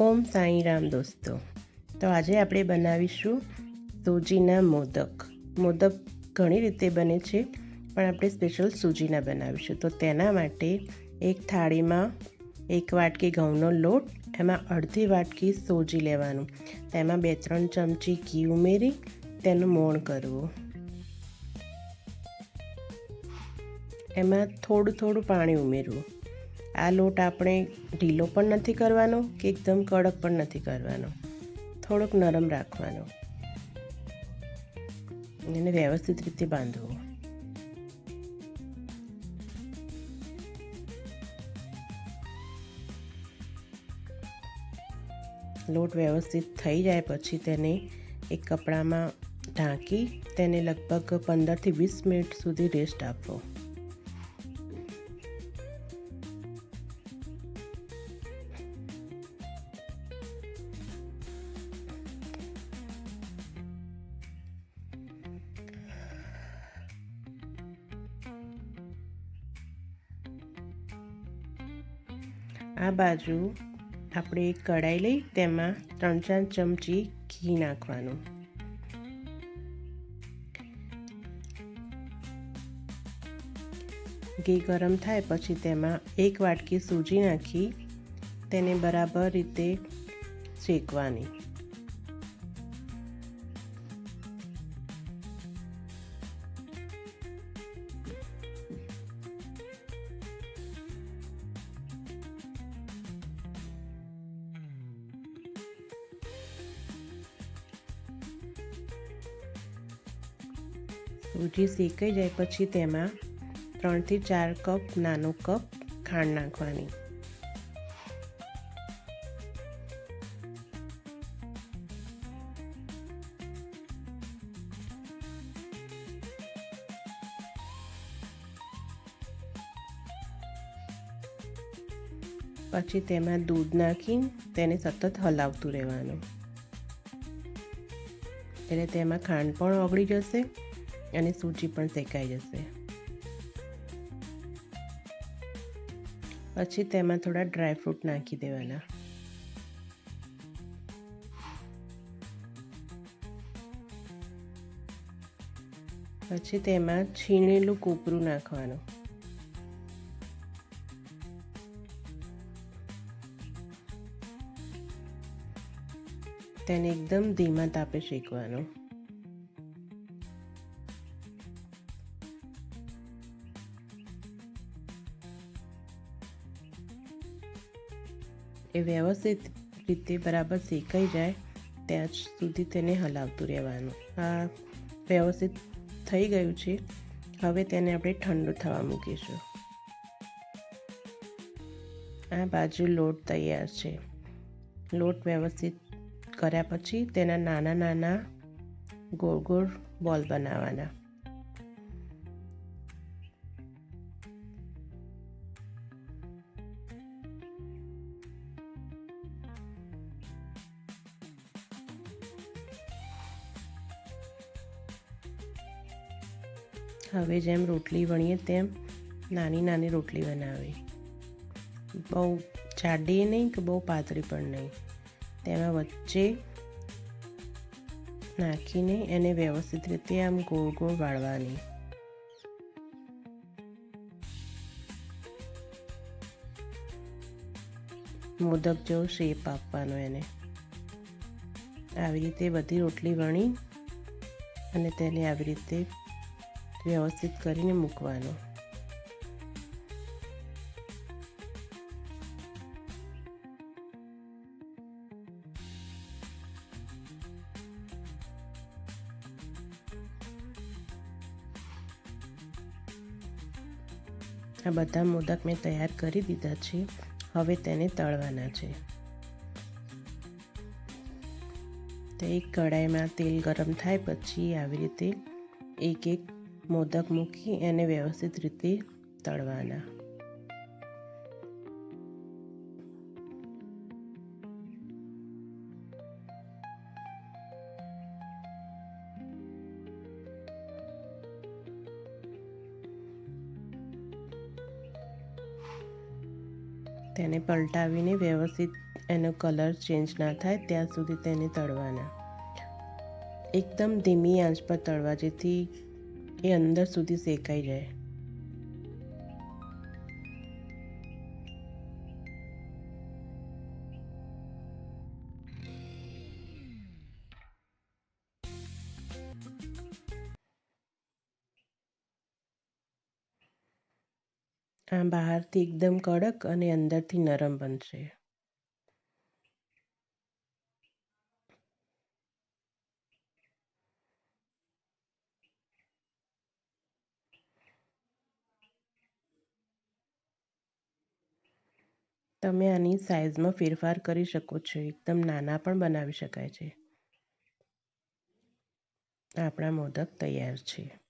ઓમ સાંઈ રામ દોસ્તો. તો આજે આપણે બનાવીશું સૂજીના મોદક. મોદક ઘણી રીતે બને છે, પણ આપણે સ્પેશિયલ સૂજીના બનાવીશું. તો તેના માટે એક થાળીમાં 1 વાટકી ઘઉંનો લોટ, એમાં અડધી વાટકી સૂજી લેવાનું, તેમાં 2-3 ચમચી ઘી ઉમેરી તેનું મોણ કરવું. એમાં થોડું પાણી ઉમેરવું. આ લોટ આપણે ઢીલો પણ નથી કરવાનો કે એકદમ કડક પણ નથી કરવાનો, થોડોક નરમ રાખવાનો. એને વ્યવસ્થિત રીતે બાંધવો. લોટ વ્યવસ્થિત થઈ જાય પછી તેને એક કપડામાં ઢાંકી તેને લગભગ 15થી 20 મિનિટ સુધી રેસ્ટ આપવો. આ બાજુ આપણે એક કઢાઈ લઈ તેમાં 3-4 ચમચી ઘી નાખવાનું. ઘી ગરમ થાય પછી તેમાં 1 વાટકી સૂજી નાખી તેને બરાબર રીતે શેકવાની. સૂજી શેકાઈ જાય પછી તેમાં 3થી 4 કપ નાનો કપ ખાંડ નાખવાની. પછી તેમાં દૂધ નાખી તેને સતત હલાવતું રહેવાનું, એટલે તેમાં ખાંડ પણ ઓગળી જશે અને સૂજી પણ શેકાઈ જશે. પછી તેમાં થોડા ડ્રાયફ્રૂટ નાખી દેવાના. પછી તેમાં છીણેલું કોપરું નાખવાનું. તેને એકદમ ધીમા તાપે શેકવાનું. એ વ્યવસ્થિત રીતે બરાબર શેકાઈ જાય ત્યાં સુધી તેને હલાવતું રહેવાનું. આ વ્યવસ્થિત થઈ ગયું છે. હવે તેને આપણે ઠંડુ થવા મૂકીશું. આ બાજુ લોટ તૈયાર છે. લોટ વ્યવસ્થિત કર્યા પછી તેના નાના ગોળ બોલ બનાવવાના. હવે જેમ રોટલી વણીએ તેમ નાની રોટલી બનાવી. બહુ જાડી નહીં કે બહુ પાતળી પણ નહીં. તેમાં વચ્ચે નાખીને એને વ્યવસ્થિત રીતે આમ ગોળ વાળવાની. મોદક જેવો શેપ આપવાનો એને. આવી રીતે બધી રોટલી વણી અને તેને આવી રીતે વ્યવસ્થિત કરીને મૂકવાનો. આ બધા મોદક મેં તૈયાર કરી દીધા છે. હવે તેને તળવાના છે. તો એક કઢાઈમાં તેલ ગરમ થાય પછી આવી રીતે એક મોદક મૂકી એને વ્યવસ્થિત રીતે તળવાના. તેને પલટાવીને વ્યવસ્થિત એનો કલર ચેન્જ ના થાય ત્યાં સુધી તેને તળવાના. એકદમ ધીમી આંચ પર તળવા, જેથી એ અંદર સુધી શેકાઈ જાય. આ બહારથી એકદમ કડક અને અંદરથી નરમ બનશે. તમે આની સાઇઝમાં ફેરફાર કરી શકો છો, એકદમ નાના પણ બનાવી શકાય છે. આપણા મોદક તૈયાર છે.